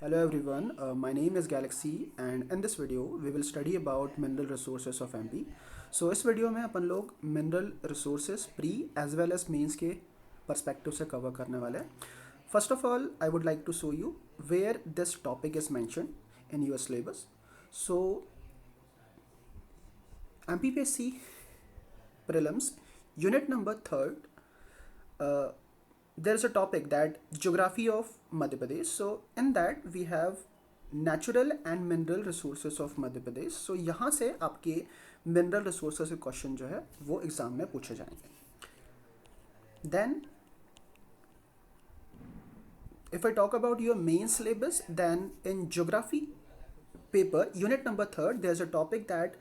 Hello everyone, my name is Galaxy and in this video we will study about mineral resources of MP. So इस video में अपन लोग mineral resources pre as well as means के perspective से cover करने वाले हैं. First of all, I would like to show you where this topic is mentioned in your syllabus. So MPPSC prelims unit number 3rd, there is a topic that geography of Madhya Pradesh. So in that we have natural and mineral resources of Madhya Pradesh. So यहाँ से आपके mineral resources के question जो है वो exam में पूछे जाएंगे. Then if I talk about your main syllabus, then in geography paper unit number 3rd there is a topic that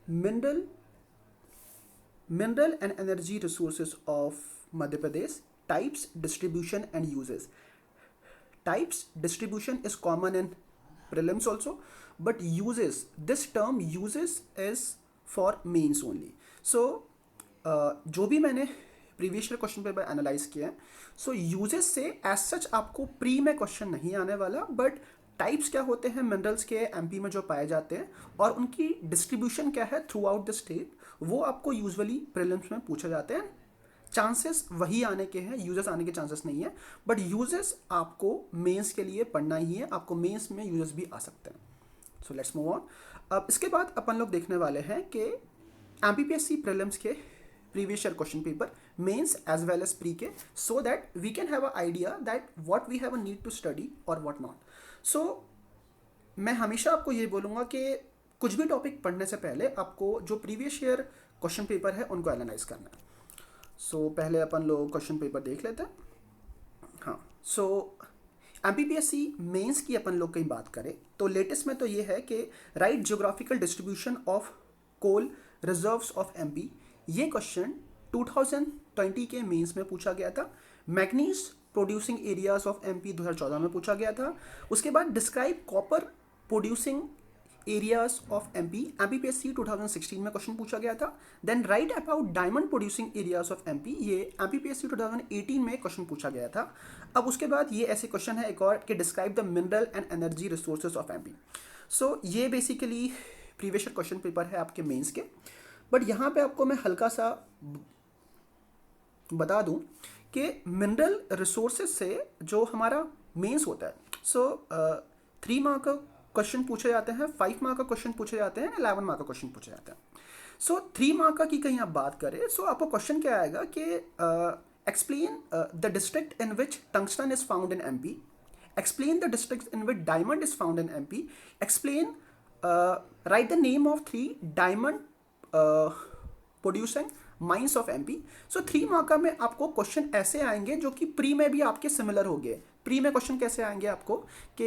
mineral and energy resources of Madhya Pradesh, types, distribution and uses. Types, distribution is common in prelims also, but uses, this term uses is for mains only. So जो भी मैंने previous year question paper analyse किया है, सो uses से as such आपको pre में question नहीं आने वाला, बट टाइप्स क्या होते हैं मिनरल्स के एमपी में जो पाए जाते हैं और उनकी डिस्ट्रीब्यूशन क्या है थ्रू आउट द स्टेट, वो आपको यूजुअली प्रीलिम्स में पूछे जाते हैं. चांसेस वही आने के हैं, यूजेस आने के चांसेस नहीं है, बट यूजेस आपको मेंस के लिए पढ़ना ही है, आपको मेंस में यूजेस भी आ सकते हैं. So let's move on. अब इसके बाद अपन लोग देखने वाले हैं कि एमपीपीएससी प्रीलिम्स के previous year question paper, mains as well as pre के, so that we can have an idea that what we have a need to study or what not. So मैं हमेशा आपको ये बोलूँगा कि कुछ भी टॉपिक पढ़ने से पहले आपको जो प्रीवियस ईयर क्वेश्चन पेपर है उनको एनालाइज करना है. सो पहले अपन लोग क्वेश्चन पेपर देख लेते हैं. हाँ, सो एमपीपीएससी मेंस की अपन लोग कहीं बात करें तो लेटेस्ट में तो ये है कि right geographical distribution of coal reserves of MP. ये क्वेश्चन 2020 के मेंस में पूछा गया था. Manganese producing areas of MP 2014 में पूछा गया था. उसके बाद describe copper producing areas of MP, MPPSC 2016 में क्वेश्चन पूछा गया था. Then write about diamond producing areas of MP, ये एमपीपीएससी 2018 में क्वेश्चन पूछा गया था. अब उसके बाद ये ऐसे क्वेश्चन है एक और कि describe the mineral and energy resources of MP. So ये basically previous year question paper है आपके मेंस के. बट यहाँ पे आपको मैं हल्का सा बता दूं कि मिनरल रिसोर्सेज से जो हमारा मेंस होता है, सो 3 मार्क का क्वेश्चन पूछे जाते हैं, 5 मार्क का क्वेश्चन पूछे जाते हैं, 11 मार्क का क्वेश्चन पूछे जाते हैं. सो 3 मार्क का की कहीं आप बात करें, सो आपको क्वेश्चन क्या आएगा कि explain the district in which tungsten is found in MP, explain the district in which diamond is found in MP, explain right the name of 3 diamond producing mines of MP. So 3 mark में आपको question ऐसे आएंगे जो कि pre में भी आपके similar हो गए. प्री में क्वेश्चन कैसे आएंगे आपको कि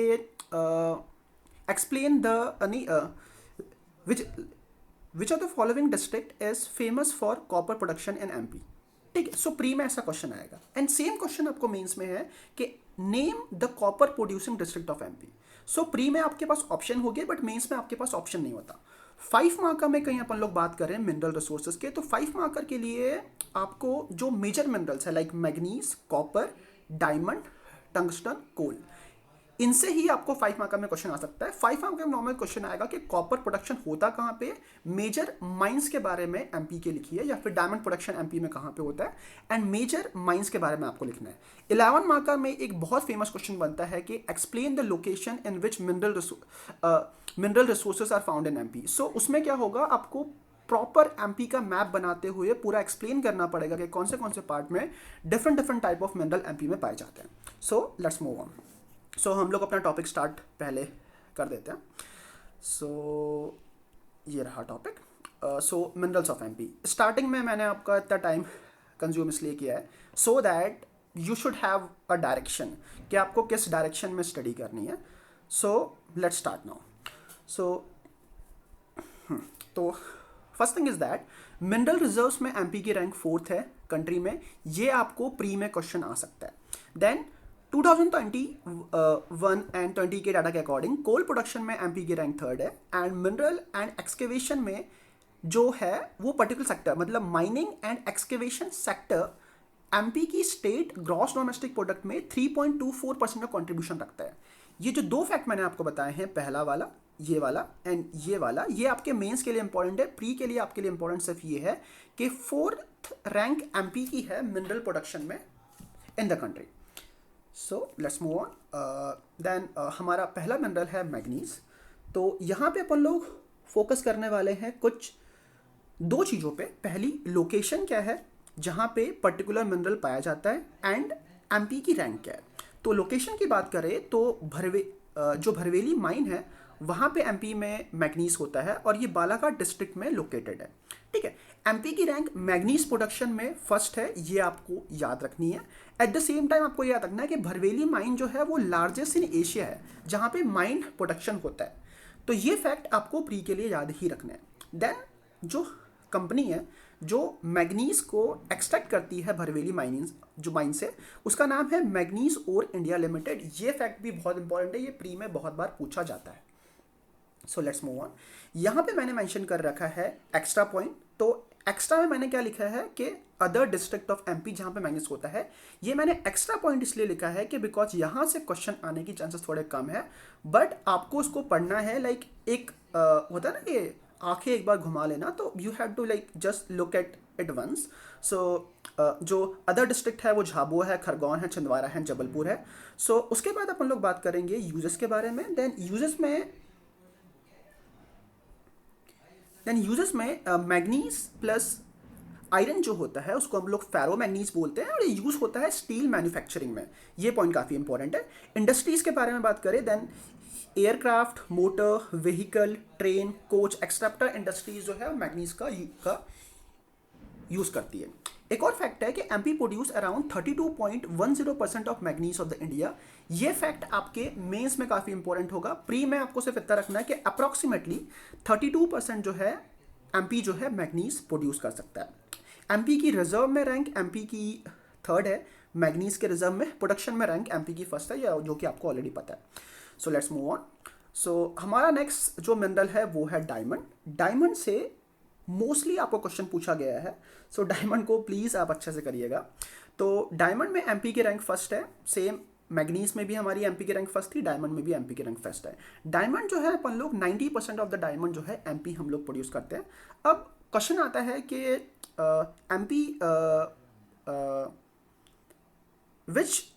explain the which of the following district is famous for copper production in MP. ठीक है, सो प्री में ऐसा क्वेश्चन आएगा. एंड सेम क्वेश्चन आपको मेंस में है कि name the copper producing district of MP. So pre में आपके पास ऑप्शन हो गए, बट मेंस में आपके पास ऑप्शन नहीं होता. 5 मार्कर में कहीं अपन लोग बात करें मिनरल रिसोर्सेज के, तो 5 मार्कर के लिए आपको जो मेजर मिनरल्स है like manganese, copper, diamond, tungsten, coal, इनसे ही आपको 5 मार्कर में क्वेश्चन आ सकता है. 5 मार्कर में नॉर्मल क्वेश्चन आएगा कि कॉपर प्रोडक्शन होता कहाँ पे, मेजर माइंस के बारे में एमपी के लिखिए, या फिर डायमंड प्रोडक्शन एमपी में कहाँ पे होता है, एंड मेजर माइंस के बारे में आपको लिखना है. 11 मार्कर में एक बहुत फेमस क्वेश्चन बनता है कि explain the location in which mineral resources are found in MP. So उसमें क्या होगा, आपको प्रॉपर एमपी का मैप बनाते हुए पूरा एक्सप्लेन करना पड़ेगा कि कौन से पार्ट में different type of mineral MP में पाए जाते हैं. So let's move on. So हम लोग अपना टॉपिक स्टार्ट पहले कर देते हैं. सो ये रहा topic. So minerals of MP. Starting में मैंने आपका इतना टाइम कंज्यूम इसलिए किया है so that you should have a direction कि आपको किस डायरेक्शन में स्टडी करनी है. So let's start now. तो first thing is that mineral reserves में एमपी की रैंक 4th है कंट्री में. ये आपको प्री में क्वेश्चन आ सकता है. देन 2021 एंड 20 के डाटा के अकॉर्डिंग कोल प्रोडक्शन में एमपी की रैंक 3rd है. एंड मिनरल एंड एक्सकेवेशन में जो है वो पर्टिकुलर सेक्टर, मतलब mining and excavation sector MP की स्टेट ग्रॉस डोमेस्टिक प्रोडक्ट में 3.24% का कंट्रीब्यूशन रखता है. ये जो दो फैक्ट मैंने आपको बताए हैं, पहला वाला ये वाला एंड ये वाला, ये आपके मेंस के लिए इंपॉर्टेंट है। प्री के लिए आपके लिए इंपॉर्टेंट सिर्फ ये है कि 4th रैंक एमपी की है मिनरल प्रोडक्शन में in the country. So let's move on. Then हमारा पहला मिनरल है मैग्नीज। तो यहाँ पे अपन लोग फोकस करने वाले हैं कुछ दो चीज़ों पे। पहली, लोकेशन क्या है जहाँ पे पर्टिकुलर मिनरल पाया जाता है, एंड एमपी की रैंक क्या है। तो लोकेशन की बात करें तो जो भरवेली माइन है वहाँ पे एमपी में मैग्नीज होता है और ये बालाघाट डिस्ट्रिक्ट में लोकेटेड है। ठीक है, एमपी की रैंक मैग्नीज प्रोडक्शन में फर्स्ट है, ये आपको याद रखनी है। एट द सेम टाइम आपको याद रखना है कि भरवेली माइन जो है वो लार्जेस्ट इन एशिया है जहाँ पे माइन प्रोडक्शन होता है। तो ये फैक्ट आपको प्री के लिए याद ही रखना है। देन जो कंपनी है जो मैग्नीज को एक्सट्रैक्ट करती है भरवेली माइन से, उसका नाम है मैग्नीज ओर इंडिया लिमिटेड। ये फैक्ट भी बहुत इंपॉर्टेंट है, ये प्री में बहुत बार पूछा जाता है। So let's move on. यहाँ पे मैंने मेंशन कर रखा है एक्स्ट्रा पॉइंट। तो एक्स्ट्रा में मैंने क्या लिखा है कि अदर डिस्ट्रिक्ट ऑफ एमपी जहाँ पे मैग्नीज होता है। ये मैंने एक्स्ट्रा पॉइंट इसलिए लिखा है कि बिकॉज यहाँ से क्वेश्चन आने की चांसेस थोड़े कम है, बट आपको उसको पढ़ना है लाइक एक होता है ना कि आंखें एक बार घुमा लेना, तो you have to like just look at it once. So जो अदर डिस्ट्रिक्ट है वो झाबुआ है, खरगोन है, छिंदवाड़ा है, जबलपुर है। सो उसके बाद अपन लोग बात करेंगे यूजेस के बारे में। देन यूजेस में मैग्नीज प्लस आयरन जो होता है उसको हम लोग फेरो मैग्नीज बोलते हैं और ये यूज होता है स्टील मैन्युफैक्चरिंग में। ये पॉइंट काफ़ी इंपॉर्टेंट है। इंडस्ट्रीज के बारे में बात करें, then aircraft, motor, vehicle, train, coach, etcetera industries जो है मैग्नीज का यूज करती है। एक और फैक्ट है कि MP produce around 32.10% of manganese of the India. ये फैक्ट आपके मेंस में काफ़ी इंपॉर्टेंट होगा। प्री में आपको सिर्फ इतना रखना है कि अप्रॉक्सीमेटली 32% जो है एमपी जो है मैग्नीज प्रोड्यूस कर सकता है। एमपी की रिजर्व में रैंक एमपी की 3rd है, मैग्नीज के रिजर्व में प्रोडक्शन में रैंक एमपी की 1st है, या जो कि आपको ऑलरेडी पता है। So let's move on. So हमारा नेक्स्ट जो मिनरल है वो है डायमंड। डायमंड से मोस्टली आपको क्वेश्चन पूछा गया है, सो डायमंड को प्लीज़ आप अच्छे से करिएगा। तो डायमंड में एमपी की रैंक 1st है, सेम मैग्नीज में भी हमारी एमपी की रैंक 1st थी, डायमंड में भी एमपी की रैंक 1st है। डायमंड जो है अपन लोग 90% ऑफ द डायमंड जो है एमपी हम लोग प्रोड्यूस करते हैं। अब क्वेश्चन आता है कि MP which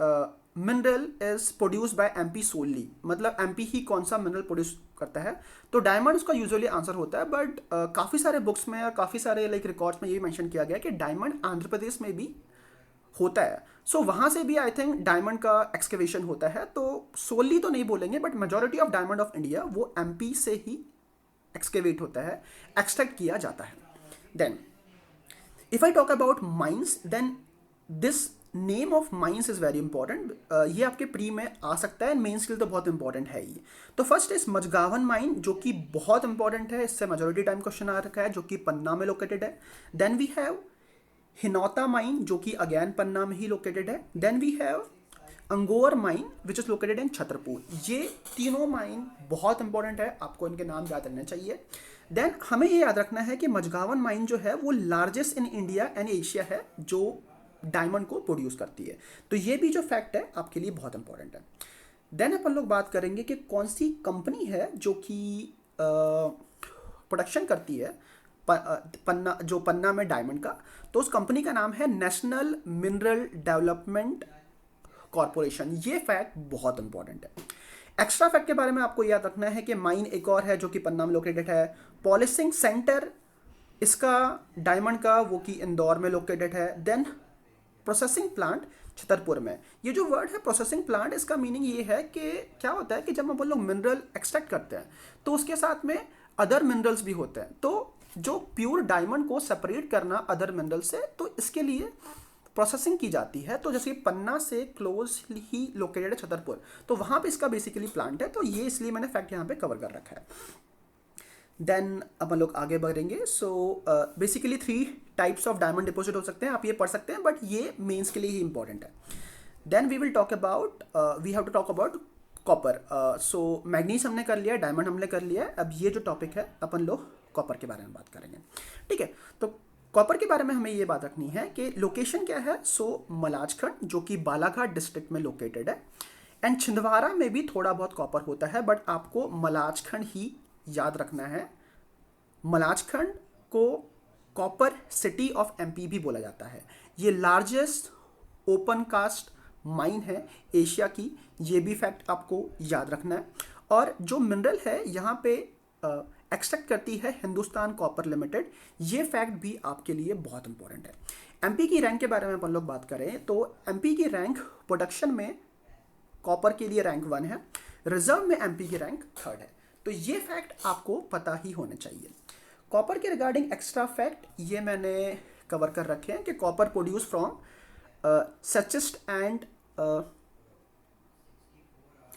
mineral is produce by MP solely, मतलब एमपी ही कौन सा मिनरल प्रोड्यूस करता है। तो डायमंड उसका यूजुअली आंसर होता है, बट काफ़ी सारे बुक्स में और काफ़ी सारे लाइक रिकॉर्ड्स में ये मेंशन किया गया कि डायमंड आंध्र प्रदेश में भी होता है। सो वहाँ से भी आई थिंक डायमंड का एक्सकेवेशन होता है। तो सोनली तो नहीं बोलेंगे, but majority of diamond of India वो एमपी से ही एक्सकेवेट होता है, एक्सट्रैक्ट किया जाता है। Then if I talk about mines, then this name of mines is very important. ये आपके प्री में आ सकता है, मेन स्किल तो बहुत इंपॉर्टेंट है ही। तो फर्स्ट इज मझगावन माइन, जो कि बहुत इंपॉर्टेंट है, इससे मेजॉरिटी टाइम क्वेश्चन आ रखा है, जो कि पन्ना में लोकेटेड है। Then we have Hinauta mine, जो कि अगेन पन्ना में ही लोकेटेड है। Then we have Angor mine which is located in Chhatarpur. ये तीनों माइन बहुत इंपॉर्टेंट है, आपको इनके नाम याद रखने चाहिए। देन हमें ये याद रखना है कि मझगावन माइन जो है वो largest in India and Asia है जो डायमंड को प्रोड्यूस करती है। तो ये भी जो फैक्ट है आपके लिए बहुत इंपॉर्टेंट है। देन अपन लोग बात करेंगे कि कौन सी कंपनी है जो कि प्रोडक्शन करती है पन्ना में डायमंड का। तो उस कंपनी का नाम है नेशनल मिनरल डेवलपमेंट कॉरपोरेशन। ये फैक्ट बहुत इंपॉर्टेंट है। एक्स्ट्रा फैक्ट के बारे में आपको याद रखना है कि माइन एक और है जो कि पन्ना में लोकेटेड है। पॉलिशिंग सेंटर इसका डायमंड का वो कि इंदौर में लोकेटेड है। देन प्रोसेसिंग प्लांट छतरपुर में। ये जो वर्ड है प्रोसेसिंग प्लांट, इसका मीनिंग ये है कि क्या होता है कि जब हम लोग मिनरल एक्सट्रैक्ट करते हैं तो उसके साथ में अदर मिनरल्स भी होते हैं। तो जो प्योर डायमंड को सेपरेट करना अदर मिनरल से, तो इसके लिए प्रोसेसिंग की जाती है। तो जैसे पन्ना से क्लोज ही लोकेटेड है छतरपुर, तो वहाँ पे इसका बेसिकली प्लांट है। तो ये इसलिए मैंने फैक्ट यहाँ पे कवर कर रखा है। देन अपन लोग आगे बढ़ेंगे। So basically 3 types of diamond deposit हो सकते हैं, आप ये पढ़ सकते हैं, बट ये मेंस के लिए ही इंपॉर्टेंट है। Then we have to talk about copper. So manganese हमने कर लिया, डायमंड हमने कर लिया। अब ये जो टॉपिक है अपन लोग कॉपर के बारे में बात करेंगे। ठीक है, तो कॉपर के बारे में हमें ये बात रखनी है कि लोकेशन क्या है। सो मलाजखंड, जो कि बालाघाट डिस्ट्रिक्ट में लोकेटेड है। एंड छिंदवाड़ा में भी थोड़ा बहुत कॉपर होता है, बट आपको मलाजखंड ही याद रखना है। मलाजखंड को कॉपर सिटी ऑफ एमपी भी बोला जाता है। ये लार्जेस्ट ओपन कास्ट माइन है एशिया की, ये भी फैक्ट आपको याद रखना है। और जो मिनरल है यहाँ पे एक्सट्रैक्ट करती है हिंदुस्तान कॉपर लिमिटेड, ये फैक्ट भी आपके लिए बहुत इंपॉर्टेंट है। एमपी की रैंक के बारे में अपन लोग बात करें तो एमपी की रैंक प्रोडक्शन में कॉपर के लिए रैंक 1 है, रिजर्व में एमपी की रैंक 3rd है। तो ये फैक्ट आपको पता ही होने चाहिए। कॉपर के रिगार्डिंग एक्स्ट्रा फैक्ट ये मैंने कवर कर रखे हैं कि copper produce from schist and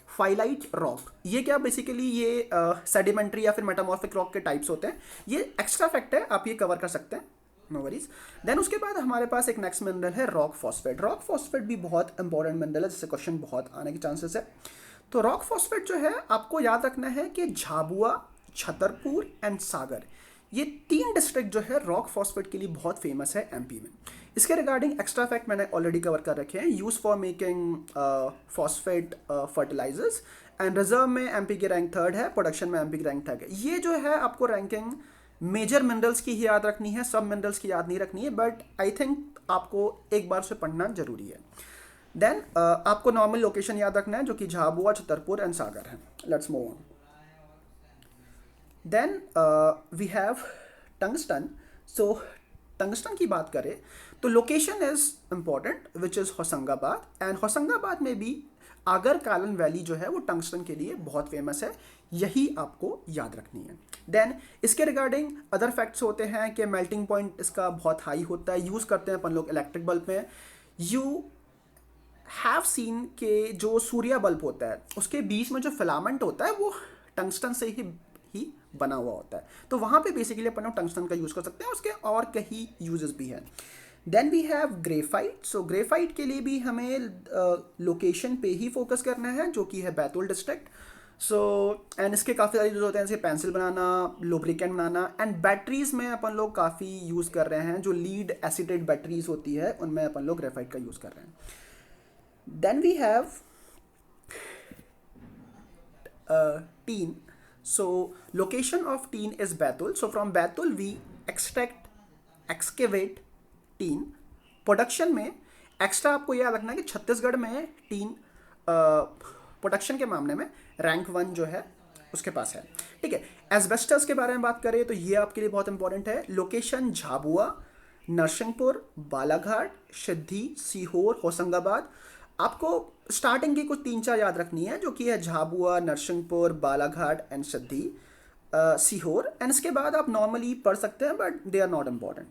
phyllite rock. ये क्या बेसिकली ये सेडिमेंट्री या फिर मेटामॉर्फिक रॉक के टाइप्स होते हैं। ये एक्स्ट्रा फैक्ट है, आप ये कवर कर सकते हैं, नो वरीज। देन उसके बाद हमारे पास एक नेक्स्ट मिनरल है रॉक फॉस्फेट। रॉक फॉस्फेट भी बहुत इंपॉर्टेंट मिनरल है, जिससे क्वेश्चन बहुत आने के चांसेस है। तो रॉक फॉस्फेट जो है आपको याद रखना है कि झाबुआ, छतरपुर एंड सागर, ये 3 डिस्ट्रिक्ट जो है रॉक फॉस्फेट के लिए बहुत फेमस है एमपी में। इसके रिगार्डिंग एक्स्ट्रा फैक्ट मैंने ऑलरेडी कवर कर रखे हैं। Use for making phosphate fertilizers and reserve में एमपी की रैंक 3rd है, प्रोडक्शन में एमपी की रैंक 3rd है। ये जो है आपको रैंकिंग मेजर मिनरल्स की ही याद रखनी है, सब मिनरल्स की याद नहीं रखनी है, बट आई थिंक आपको एक बार से पढ़ना जरूरी है। देन आपको नॉर्मल लोकेशन याद रखना है जो कि झाबुआ, छतरपुर एंड सागर है। Let's move on. Then we have tungsten. So tungsten की बात करें तो location is important which is Hoshangabad, and Hoshangabad में भी आगर कालन वैली जो है वो टंगस्टन के लिए बहुत फेमस है, यही आपको याद रखनी है। देन इसके रिगार्डिंग अदर फैक्ट्स होते हैं कि मेल्टिंग पॉइंट इसका बहुत हाई होता है, यूज़ करते हैं अपन लोग इलेक्ट्रिक बल्ब में। यू हैव सीन के जो सूर्य बल्ब होता है उसके बीच में जो फिलामेंट होता है वो टंगस्टन से ही बना हुआ होता है, तो वहाँ पे बेसिकली अपन लोग टंगस्टन का यूज़ कर सकते हैं। उसके और कई यूजेस भी हैं। Then we have graphite. So graphite के लिए भी हमें लोकेशन पे ही फोकस करना है जो कि है बैतूल डिस्ट्रिक्ट। सो एंड इसके काफ़ी सारे यूज होते हैं, जैसे pencil banana, lubricant banana, and batteries में अपन लोग काफ़ी यूज़ कर रहे हैं। जो लीड एसिडेट बैटरीज होती है उनमें अपन लोग ग्रेफाइट का यूज़ कर रहे हैं। Then we have tin. So location of teen is Batul. So from Batul we excavate teen. Production में एक्स्ट्रा आपको याद रखना है कि छत्तीसगढ़ में टीन प्रोडक्शन के मामले में रैंक 1 जो है उसके पास है। ठीक है, एस्बेस्टस के बारे में बात करें तो ये आपके लिए बहुत इंपॉर्टेंट है। लोकेशन झाबुआ, नरसिंहपुर, बालाघाट, सिद्धि, सीहोर, होशंगाबाद। आपको स्टार्टिंग की कुछ 3-4 याद रखनी है जो कि है झाबुआ, नरसिंहपुर, बालाघाट एंड सिद्धि, सीहोर, एंड इसके बाद आप नॉर्मली पढ़ सकते हैं but they are not important.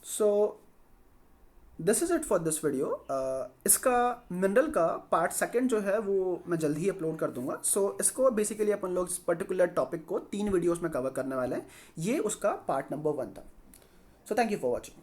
So this is it for this video. इसका मिनरल का पार्ट 2 जो है वो मैं जल्द ही अपलोड कर दूंगा। सो इसको बेसिकली अपन लोग इस पर्टिकुलर टॉपिक को 3 वीडियोस में कवर करने वाले हैं। ये उसका पार्ट नंबर 1 था। So thank you for watching.